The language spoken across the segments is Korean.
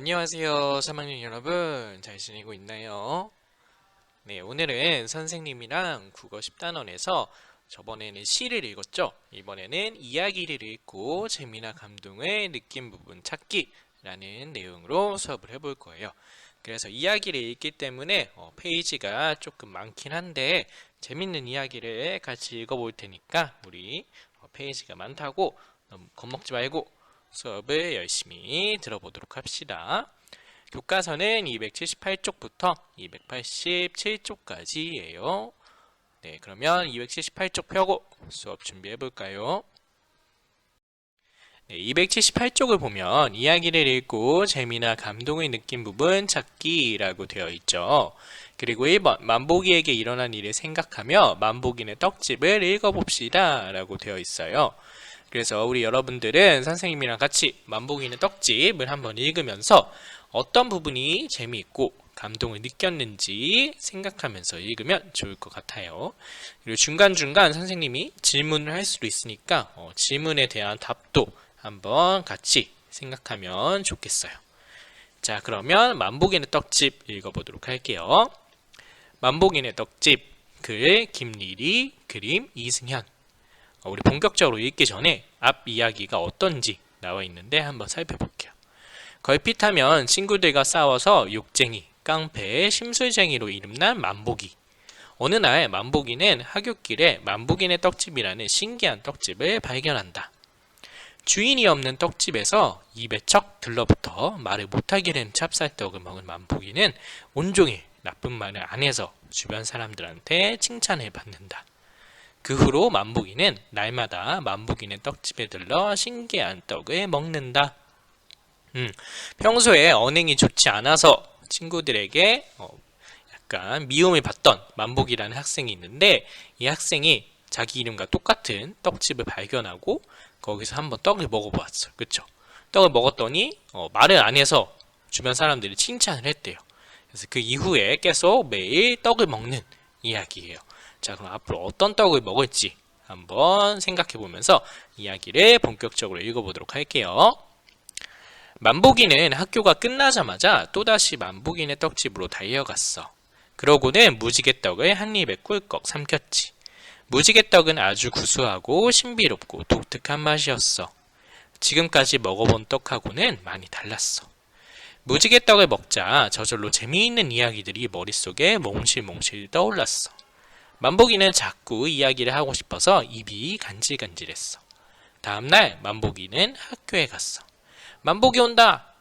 안녕하세요, 3학년 여러분. 잘 지내고 있나요? 네, 오늘은 선생님이랑 국어 10단원에서 저번에는 시를 읽었죠? 이번에는 이야기를 읽고 재미나 감동을 느낀 부분 찾기라는 내용으로 수업을 해볼 거예요. 그래서 이야기를 읽기 때문에 페이지가 조금 많긴 한데 재밌는 이야기를 같이 읽어볼 테니까 우리 페이지가 많다고 너무 겁먹지 말고 수업을 열심히 들어보도록 합시다. 교과서는 278쪽부터 287쪽까지예요. 네, 그러면 278쪽 펴고 수업 준비해 볼까요? 네, 278쪽을 보면 이야기를 읽고 재미나 감동을 느낀 부분 찾기라고 되어 있죠. 그리고 1번 만보기에게 일어난 일을 생각하며 만보기의 떡집을 읽어봅시다 라고 되어 있어요. 그래서 우리 여러분들은 선생님이랑 같이 만보기의 떡집을 한번 읽으면서 어떤 부분이 재미있고 감동을 느꼈는지 생각하면서 읽으면 좋을 것 같아요. 그리고 중간중간 선생님이 질문을 할 수도 있으니까 질문에 대한 답도 한번 같이 생각하면 좋겠어요. 자, 그러면 만보기의 떡집 읽어보도록 할게요. 만보기의 떡집, 글 김리리, 그림 이승현. 우리 본격적으로 읽기 전에 앞 이야기가 어떤지 나와 있는데 한번 살펴볼게요. 걸핏하면 친구들과 싸워서 욕쟁이, 깡패, 심술쟁이로 이름난 만보기. 어느 날 만보기는 하굣길에 만보기네 떡집이라는 신기한 떡집을 발견한다. 주인이 없는 떡집에서 입에 척 들러붙어 말을 못하게 된 찹쌀떡을 먹은 만보기는 온종일 나쁜 말을 안 해서 주변 사람들한테 칭찬을 받는다. 그 후로 만보기는 날마다 만보기네 떡집에 들러 신기한 떡을 먹는다. 평소에 언행이 좋지 않아서 친구들에게 약간 미움을 받던 만복이라는 학생이 있는데 이 학생이 자기 이름과 똑같은 떡집을 발견하고 거기서 한번 떡을 먹어보았어요. 그쵸? 떡을 먹었더니 말을 안 해서 주변 사람들이 칭찬을 했대요. 그래서 그 이후에 계속 매일 떡을 먹는 이야기예요. 자, 그럼 앞으로 어떤 떡을 먹을지 한번 생각해 보면서 이야기를 본격적으로 읽어보도록 할게요. 만보기는 학교가 끝나자마자 또다시 만보기네 떡집으로 달려갔어. 그러고는 무지개떡을 한 입에 꿀꺽 삼켰지. 무지개떡은 아주 구수하고 신비롭고 독특한 맛이었어. 지금까지 먹어본 떡하고는 많이 달랐어. 무지개떡을 먹자 저절로 재미있는 이야기들이 머릿속에 몽실몽실 떠올랐어. 만보기는 자꾸 이야기를 하고 싶어서 입이 간질간질했어. 다음날 만보기는 학교에 갔어. 만보기 온다!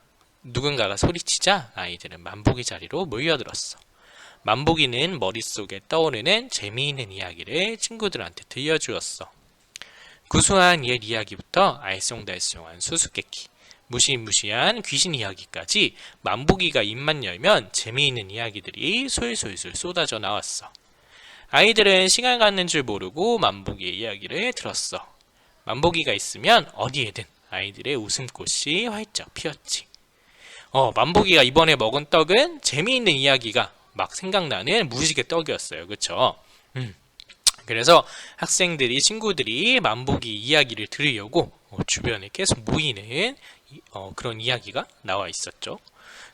누군가가 소리치자 아이들은 만보기 자리로 몰려들었어. 만보기는 머릿속에 떠오르는 재미있는 이야기를 친구들한테 들려주었어. 구수한 옛 이야기부터 알쏭달쏭한 수수께끼, 무시무시한 귀신 이야기까지 만보기가 입만 열면 재미있는 이야기들이 솔솔솔 쏟아져 나왔어. 아이들은 시간 가는 줄 모르고 만보기의 이야기를 들었어. 만보기가 있으면 어디에든 아이들의 웃음꽃이 활짝 피었지. 만보기가 이번에 먹은 떡은 재미있는 이야기가 막 생각나는 무지개 떡이었어요. 그쵸? 그래서 학생들이, 친구들이 만보기 이야기를 들으려고 주변에 계속 모이는 그런 이야기가 나와 있었죠.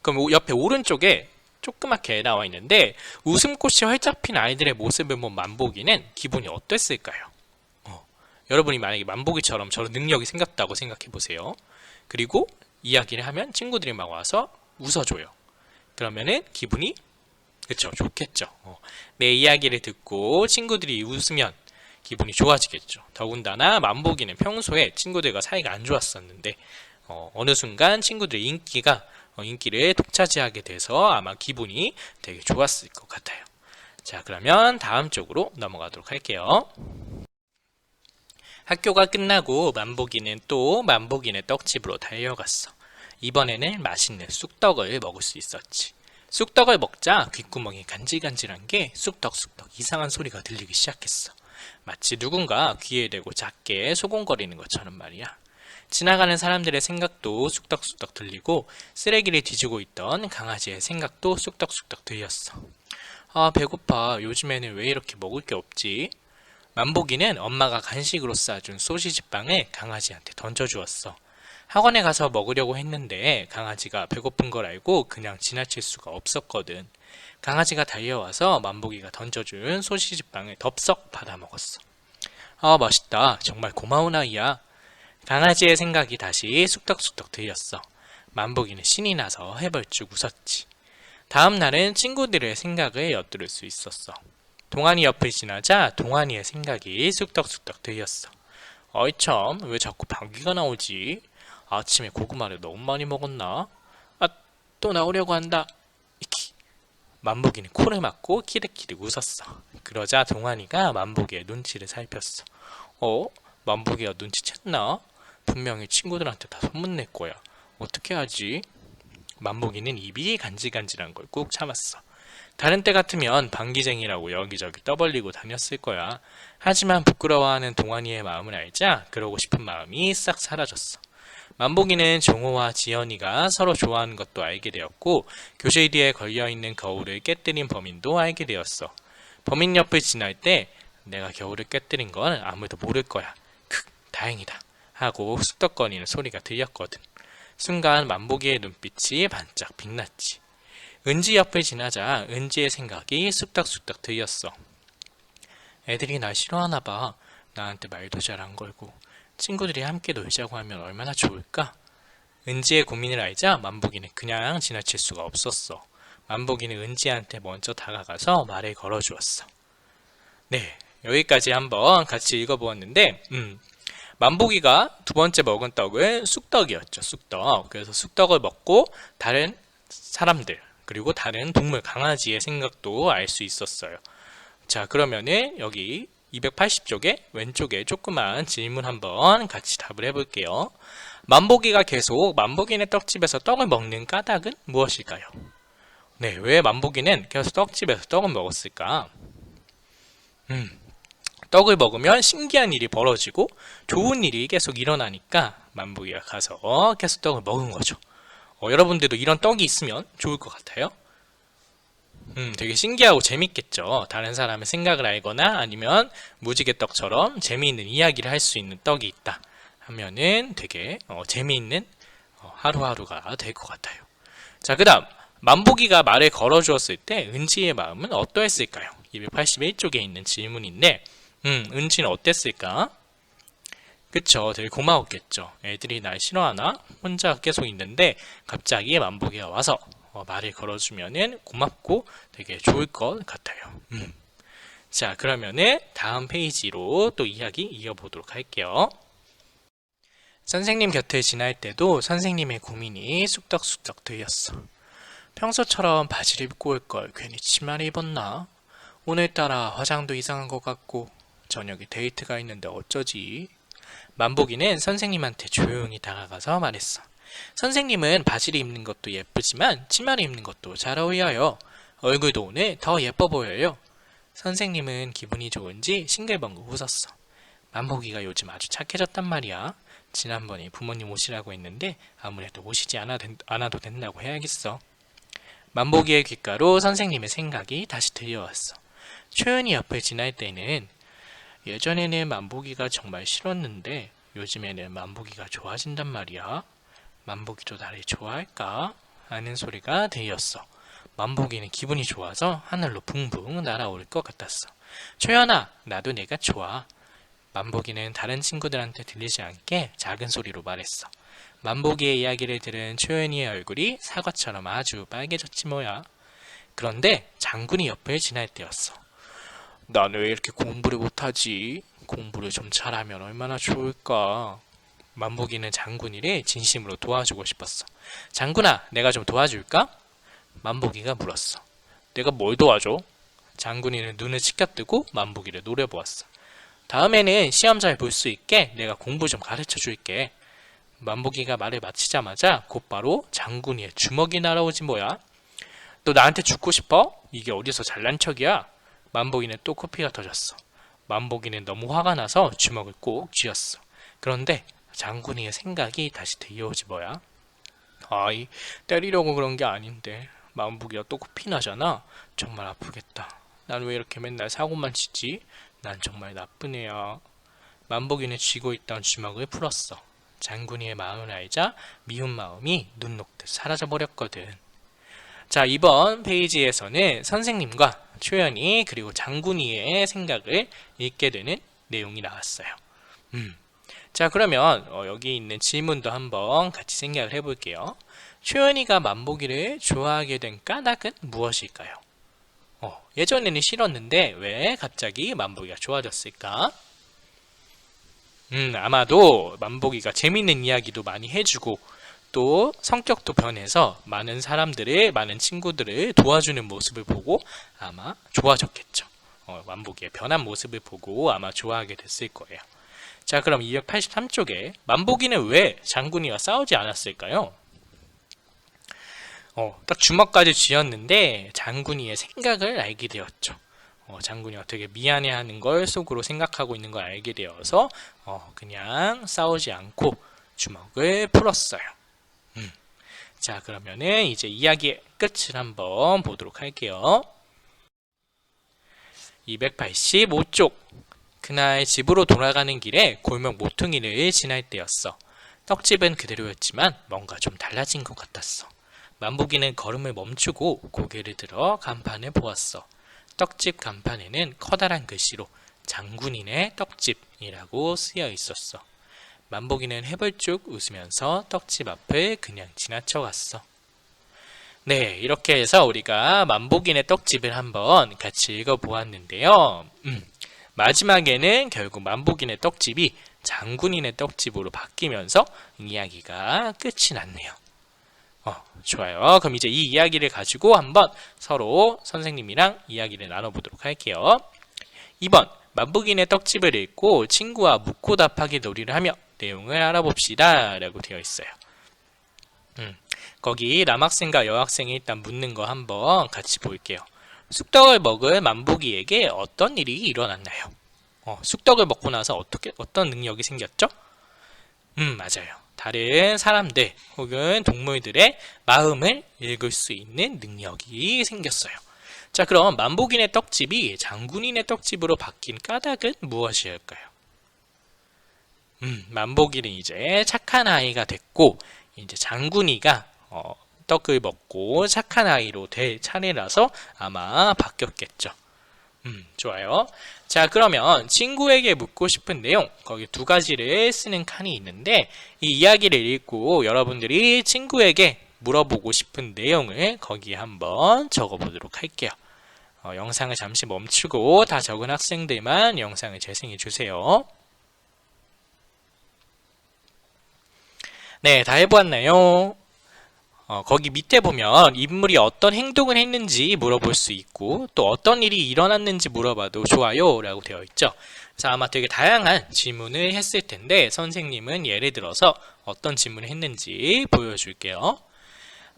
그럼 옆에 오른쪽에 조그맣게 나와 있는데 웃음꽃이 활짝 핀 아이들의 모습을 본 만보기는 기분이 어땠을까요? 여러분이 만약에 만보기처럼 저런 능력이 생겼다고 생각해 보세요. 그리고 이야기를 하면 친구들이 막 와서 웃어줘요. 그러면은 기분이 그쵸 좋겠죠. 내 이야기를 듣고 친구들이 웃으면 기분이 좋아지겠죠. 더군다나 만보기는 평소에 친구들과 사이가 안 좋았었는데 어느 순간 친구들의 인기를 독차지하게 돼서 아마 기분이 되게 좋았을 것 같아요. 자, 그러면 다음 쪽으로 넘어가도록 할게요. 학교가 끝나고 만보기는 또 만보기네 떡집으로 달려갔어. 이번에는 맛있는 쑥떡을 먹을 수 있었지. 쑥떡을 먹자 귓구멍이 간질간질한 게 쑥떡쑥떡 이상한 소리가 들리기 시작했어. 마치 누군가 귀에 대고 작게 소곤거리는 것처럼 말이야. 지나가는 사람들의 생각도 쑥떡쑥떡 들리고 쓰레기를 뒤지고 있던 강아지의 생각도 쑥떡쑥떡 들렸어. 아, 배고파. 요즘에는 왜 이렇게 먹을 게 없지? 만보기는 엄마가 간식으로 싸준 소시지빵을 강아지한테 던져주었어. 학원에 가서 먹으려고 했는데 강아지가 배고픈 걸 알고 그냥 지나칠 수가 없었거든. 강아지가 달려와서 만보기가 던져준 소시지빵을 덥석 받아먹었어. 아, 맛있다. 정말 고마운 아이야. 강아지의 생각이 다시 쑥덕쑥덕 들렸어. 만보기는 신이 나서 해벌쭉 웃었지. 다음 날은 친구들의 생각을 엿들을 수 있었어. 동환이 옆을 지나자 동환이의 생각이 쑥덕쑥덕 들렸어. 어이 참, 왜 자꾸 방귀가 나오지? 아침에 고구마를 너무 많이 먹었나? 아, 또 나오려고 한다. 이키. 만보기는 코를 막고 키득키득 웃었어. 그러자 동환이가 만보기의 눈치를 살폈어. 어? 만보기가 눈치챘나? 분명히 친구들한테 다 소문낼 거야. 어떻게 하지? 만보기는 입이 간질간질한 걸 꾹 참았어. 다른 때 같으면 방귀쟁이라고 여기저기 떠벌리고 다녔을 거야. 하지만 부끄러워하는 동환이의 마음을 알자 그러고 싶은 마음이 싹 사라졌어. 만보기는 종호와 지연이가 서로 좋아하는 것도 알게 되었고 교실 뒤에 걸려있는 거울을 깨뜨린 범인도 알게 되었어. 범인 옆을 지날 때 내가 거울을 깨뜨린 건 아무도 모를 거야. 다행이다. 하고 쑥덕거리는 소리가 들렸거든. 순간 만보기의 눈빛이 반짝 빛났지. 은지 옆을 지나자 은지의 생각이 쑥덕쑥덕 들렸어. 애들이 날 싫어하나 봐. 나한테 말도 잘 안 걸고. 친구들이 함께 놀자고 하면 얼마나 좋을까? 은지의 고민을 알자 만보기는 그냥 지나칠 수가 없었어. 만보기는 은지한테 먼저 다가가서 말을 걸어주었어. 네, 여기까지 한번 같이 읽어보았는데 만보기가 두 번째 먹은 떡은 쑥떡이었죠. 쑥떡. 그래서 쑥떡을 먹고 다른 사람들 그리고 다른 동물 강아지의 생각도 알 수 있었어요. 자, 그러면은 여기 280쪽에 왼쪽에 조그만 질문 한번 같이 답을 해볼게요. 만보기가 계속 만보기네 떡집에서 떡을 먹는 까닭은 무엇일까요? 네, 왜 만보기는 계속 떡집에서 떡을 먹었을까? 떡을 먹으면 신기한 일이 벌어지고 좋은 일이 계속 일어나니까 만보기가 가서 계속 떡을 먹은 거죠. 여러분들도 이런 떡이 있으면 좋을 것 같아요. 되게 신기하고 재밌겠죠. 다른 사람의 생각을 알거나 아니면 무지개 떡처럼 재미있는 이야기를 할 수 있는 떡이 있다 하면은 되게 재미있는 하루하루가 될 것 같아요. 자, 그 다음 만보기가 말을 걸어주었을 때 은지의 마음은 어떠했을까요? 281쪽에 있는 질문인데 은지는 어땠을까? 그쵸, 되게 고마웠겠죠. 애들이 날 싫어하나? 혼자 계속 있는데 갑자기 만보기가 와서 말을 걸어주면은 고맙고 되게 좋을 것 같아요. 자, 그러면은 다음 페이지로 또 이야기 이어보도록 할게요. 선생님 곁을 지날 때도 선생님의 고민이 쑥덕쑥덕 들렸어. 평소처럼 바지를 입고 올 걸 괜히 치마를 입었나? 오늘따라 화장도 이상한 것 같고 저녁에 데이트가 있는데 어쩌지? 만보기는 선생님한테 조용히 다가가서 말했어. 선생님은 바지를 입는 것도 예쁘지만 치마를 입는 것도 잘 어울려요. 얼굴도 오늘 더 예뻐 보여요. 선생님은 기분이 좋은지 싱글벙글 웃었어. 만보기가 요즘 아주 착해졌단 말이야. 지난번에 부모님 오시라고 했는데 아무래도 오시지 않아도 된다고 해야겠어. 만보기의 귓가로 선생님의 생각이 다시 들려왔어. 초연이 옆을 지날 때는 예전에는 만보기가 정말 싫었는데 요즘에는 만보기가 좋아진단 말이야. 만보기도 나를 좋아할까? 하는 소리가 들렸어. 만보기는 기분이 좋아서 하늘로 붕붕 날아올 것 같았어. 초연아, 나도 내가 좋아. 만보기는 다른 친구들한테 들리지 않게 작은 소리로 말했어. 만보기의 이야기를 들은 초연이의 얼굴이 사과처럼 아주 빨개졌지 뭐야. 그런데 장군이 옆을 지날 때였어. 난 왜 이렇게 공부를 못하지? 공부를 좀 잘하면 얼마나 좋을까? 만보기는 장군이를 진심으로 도와주고 싶었어. 장군아, 내가 좀 도와줄까? 만보기가 물었어. 내가 뭘 도와줘? 장군이는 눈을 치켜뜨고 만보기를 노려보았어. 다음에는 시험 잘 볼 수 있게 내가 공부 좀 가르쳐 줄게. 만보기가 말을 마치자마자 곧바로 장군이의 주먹이 날아오지 뭐야. 너 나한테 죽고 싶어? 이게 어디서 잘난 척이야? 만보기는 또 코피가 터졌어. 만보기는 너무 화가 나서 주먹을 꼭 쥐었어. 그런데 장군이의 생각이 다시 들려오지 뭐야. 아이, 때리려고 그런 게 아닌데 만보기가 또 코피 나잖아. 정말 아프겠다. 난 왜 이렇게 맨날 사고만 치지? 난 정말 나쁜 애야. 만보기는 쥐고 있던 주먹을 풀었어. 장군이의 마음을 알자 미운 마음이 눈 녹듯 사라져버렸거든. 자, 이번 페이지에서는 선생님과 초연이 그리고 장군이의 생각을 읽게 되는 내용이 나왔어요. 자, 그러면 여기 있는 질문도 한번 같이 생각을 해볼게요. 초연이가 만보기를 좋아하게 된 까닭은 무엇일까요? 예전에는 싫었는데 왜 갑자기 만보기가 좋아졌을까? 아마도 만보기가 재밌는 이야기도 많이 해주고 또 성격도 변해서 많은 친구들을 도와주는 모습을 보고 아마 좋아졌겠죠. 만보기의 변한 모습을 보고 아마 좋아하게 됐을 거예요. 자, 그럼 283쪽에 만보기는 왜 장군이와 싸우지 않았을까요? 딱 주먹까지 쥐었는데 장군이의 생각을 알게 되었죠. 장군이가 되게 미안해하는 걸 속으로 생각하고 있는 걸 알게 되어서 그냥 싸우지 않고 주먹을 풀었어요. 자, 그러면은 이제 이야기의 끝을 한번 보도록 할게요. 285쪽. 그날 집으로 돌아가는 길에 골목 모퉁이를 지날 때였어. 떡집은 그대로였지만 뭔가 좀 달라진 것 같았어. 만보기는 걸음을 멈추고 고개를 들어 간판을 보았어. 떡집 간판에는 커다란 글씨로 장군이네 떡집이라고 쓰여 있었어. 만보기는 해벌쭉 웃으면서 떡집 앞을 그냥 지나쳐갔어. 네, 이렇게 해서 우리가 만보기네 떡집을 한번 같이 읽어보았는데요. 마지막에는 결국 만보기네 떡집이 장군이네 떡집으로 바뀌면서 이야기가 끝이 났네요. 좋아요. 그럼 이제 이 이야기를 가지고 한번 서로 선생님이랑 이야기를 나눠보도록 할게요. 2번, 만보기네 떡집을 읽고 친구와 묻고 답하기 놀이를 하며 내용을 알아봅시다 라고 되어 있어요. 거기 남학생과 여학생이 일단 묻는 거 한번 같이 볼게요. 쑥떡을 먹을 만보기에게 어떤 일이 일어났나요? 쑥떡을 먹고 나서 어떤 능력이 생겼죠? 맞아요. 다른 사람들 혹은 동물들의 마음을 읽을 수 있는 능력이 생겼어요. 자, 그럼 만보기네 떡집이 장군이네 떡집으로 바뀐 까닭은 무엇이었을까요? 만보기는 이제 착한 아이가 됐고 이제 장군이가 떡을 먹고 착한 아이로 될 차례라서 아마 바뀌었겠죠. 좋아요. 자, 그러면 친구에게 묻고 싶은 내용, 거기 두 가지를 쓰는 칸이 있는데 이 이야기를 읽고 여러분들이 친구에게 물어보고 싶은 내용을 거기에 한번 적어보도록 할게요. 영상을 잠시 멈추고 다 적은 학생들만 영상을 재생해 주세요. 네, 다 해보았나요? 거기 밑에 보면 인물이 어떤 행동을 했는지 물어볼 수 있고 또 어떤 일이 일어났는지 물어봐도 좋아요 라고 되어 있죠. 그래서 아마 되게 다양한 질문을 했을 텐데 선생님은 예를 들어서 어떤 질문을 했는지 보여줄게요.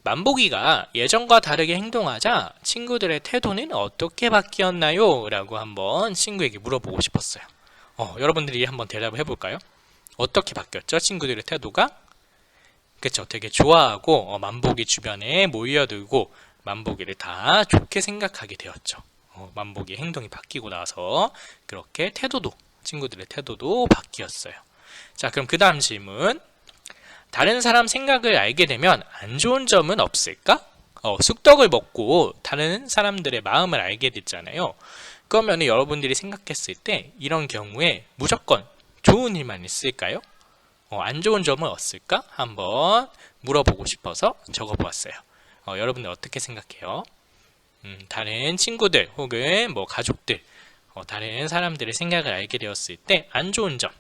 만보기가 예전과 다르게 행동하자 친구들의 태도는 어떻게 바뀌었나요? 라고 한번 친구에게 물어보고 싶었어요. 여러분들이 한번 대답을 해볼까요? 어떻게 바뀌었죠? 친구들의 태도가? 그쵸, 되게 좋아하고 만보기 주변에 모여들고 만보기를 다 좋게 생각하게 되었죠. 만보기의 행동이 바뀌고 나서 그렇게 친구들의 태도도 바뀌었어요. 자, 그럼 그 다음 질문. 다른 사람 생각을 알게 되면 안 좋은 점은 없을까? 쑥떡을 먹고 다른 사람들의 마음을 알게 됐잖아요. 그러면 여러분들이 생각했을 때 이런 경우에 무조건 좋은 일만 있을까요? 안 좋은 점은 없을까? 한번 물어보고 싶어서 적어보았어요. 여러분들 어떻게 생각해요? 다른 친구들 혹은 뭐 가족들, 다른 사람들의 생각을 알게 되었을 때 안 좋은 점,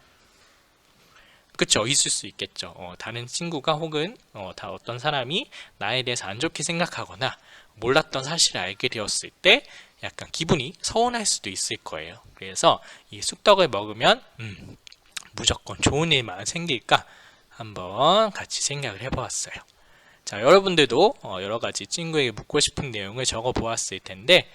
그쵸, 있을 수 있겠죠. 다른 친구가 혹은 어떤 사람이 나에 대해서 안 좋게 생각하거나 몰랐던 사실을 알게 되었을 때 약간 기분이 서운할 수도 있을 거예요. 그래서 이 쑥떡을 먹으면 무조건 좋은 일만 생길까? 한번 같이 생각을 해보았어요. 자, 여러분들도 여러가지 친구에게 묻고 싶은 내용을 적어 보았을 텐데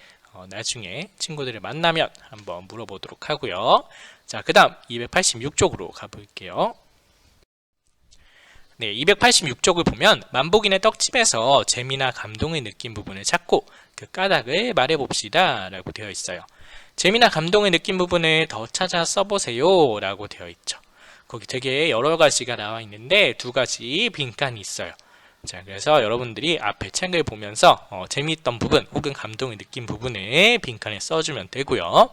나중에 친구들을 만나면 한번 물어보도록 하고요. 자, 그 다음 286쪽으로 가볼게요. 네, 286쪽을 보면 만보기네 떡집에서 재미나 감동을 느낀 부분을 찾고 그 까닭을 말해봅시다 라고 되어 있어요. 재미나 감동을 느낀 부분을 더 찾아 써보세요 라고 되어 있죠. 거기 되게 여러 가지가 나와 있는데 두 가지 빈칸이 있어요. 자, 그래서 여러분들이 앞에 책을 보면서 재미있던 부분 혹은 감동을 느낀 부분을 빈칸에 써주면 되고요.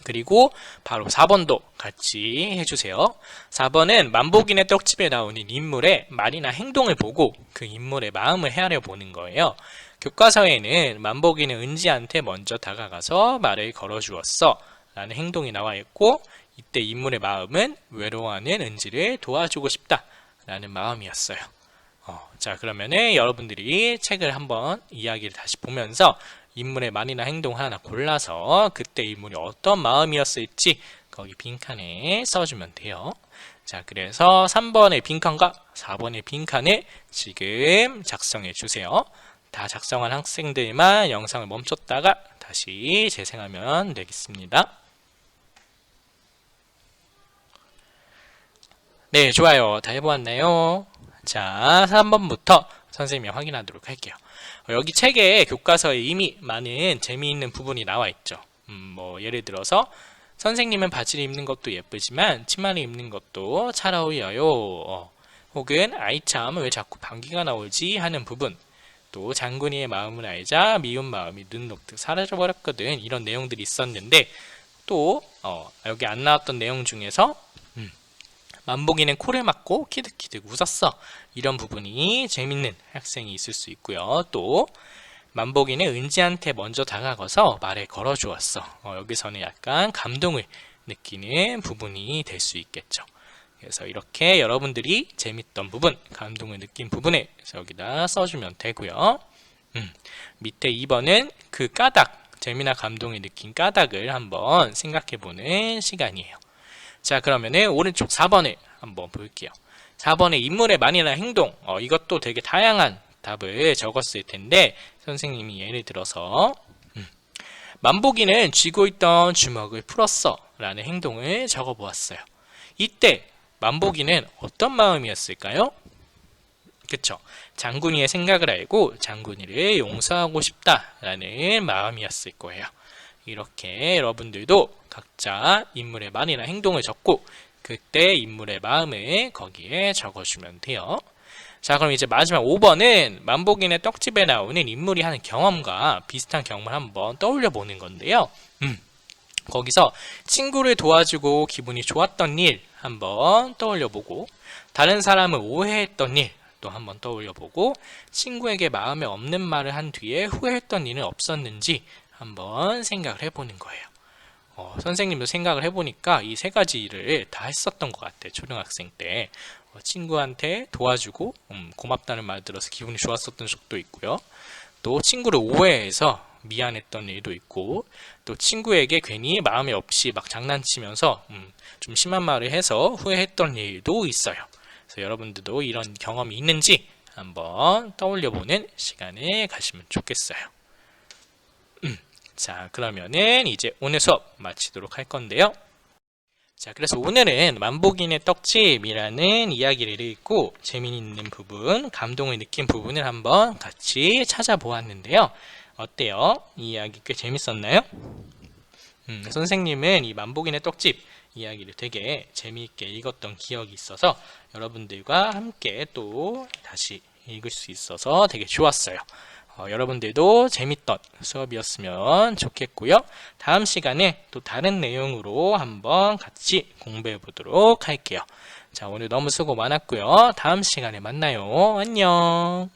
그리고 바로 4번도 같이 해주세요. 4번은 만복인의 떡집에 나오는 인물의 말이나 행동을 보고 그 인물의 마음을 헤아려 보는 거예요. 교과서에는 만복인은 은지한테 먼저 다가가서 말을 걸어주었어 라는 행동이 나와 있고, 이때 인물의 마음은 외로워하는 은지를 도와주고 싶다 라는 마음이었어요. 자, 그러면은 여러분들이 책을 한번 이야기를 다시 보면서 인물의 말이나 행동 하나 골라서 그때 인물이 어떤 마음이었을지 거기 빈칸에 써주면 돼요. 자, 그래서 3번의 빈칸과 4번의 빈칸을 지금 작성해 주세요. 다 작성한 학생들만 영상을 멈췄다가 다시 재생하면 되겠습니다. 네, 좋아요. 다 해보았나요? 자, 3번부터 선생님이 확인하도록 할게요. 여기 책에 교과서에 이미 많은 재미있는 부분이 나와 있죠. 예를 들어서 선생님은 바지를 입는 것도 예쁘지만 치마를 입는 것도 잘 어울려요. 혹은 아이 참 왜 자꾸 방귀가 나오지 하는 부분. 또 장군이의 마음을 알자 미운 마음이 눈 녹듯 사라져버렸거든. 이런 내용들이 있었는데 또 여기 안 나왔던 내용 중에서 만복이는 코를 막고 키득키득 웃었어. 이런 부분이 재밌는 학생이 있을 수 있고요. 또 만복이는 은지한테 먼저 다가가서 말을 걸어주었어. 여기서는 약간 감동을 느끼는 부분이 될 수 있겠죠. 그래서 이렇게 여러분들이 재밌던 부분, 감동을 느낀 부분을 여기다 써주면 되고요. 밑에 2번은 그 까닭, 재미나 감동을 느낀 까닭을 한번 생각해보는 시간이에요. 자, 그러면은 오른쪽 4번을 한번 볼게요. 4번의 인물의 말이나 행동, 이것도 되게 다양한 답을 적었을 텐데 선생님이 예를 들어서 만복이는 쥐고 있던 주먹을 풀었어 라는 행동을 적어보았어요. 이때 만복이는 어떤 마음이었을까요? 그쵸? 장군이의 생각을 알고 장군이를 용서하고 싶다라는 마음이었을 거예요. 이렇게 여러분들도 각자 인물의 말이나 행동을 적고 그때 인물의 마음을 거기에 적어주면 돼요. 자, 그럼 이제 마지막 5번은 만복인의 떡집에 나오는 인물이 하는 경험과 비슷한 경험을 한번 떠올려 보는 건데요. 거기서 친구를 도와주고 기분이 좋았던 일 한번 떠올려 보고, 다른 사람을 오해했던 일 또 한번 떠올려 보고, 친구에게 마음에 없는 말을 한 뒤에 후회했던 일은 없었는지 한번 생각을 해보는 거예요. 선생님도 생각을 해보니까 이 세 가지 일을 다 했었던 것 같아요. 초등학생 때 친구한테 도와주고 고맙다는 말 들어서 기분이 좋았었던 적도 있고요. 또 친구를 오해해서 미안했던 일도 있고, 또 친구에게 괜히 마음이 없이 막 장난치면서 좀 심한 말을 해서 후회했던 일도 있어요. 그래서 여러분들도 이런 경험이 있는지 한번 떠올려보는 시간을 가시면 좋겠어요. 자, 그러면은 이제 오늘 수업 마치도록 할 건데요. 자, 그래서 오늘은 만복인의 떡집이라는 이야기를 읽고 재미있는 부분, 감동을 느낀 부분을 한번 같이 찾아보았는데요. 어때요? 이 이야기 꽤 재밌었나요? 선생님은 이 만복인의 떡집 이야기를 되게 재미있게 읽었던 기억이 있어서 여러분들과 함께 또 다시 읽을 수 있어서 되게 좋았어요. 여러분들도 재밌던 수업이었으면 좋겠고요. 다음 시간에 또 다른 내용으로 한번 같이 공부해 보도록 할게요. 자, 오늘 너무 수고 많았고요. 다음 시간에 만나요. 안녕.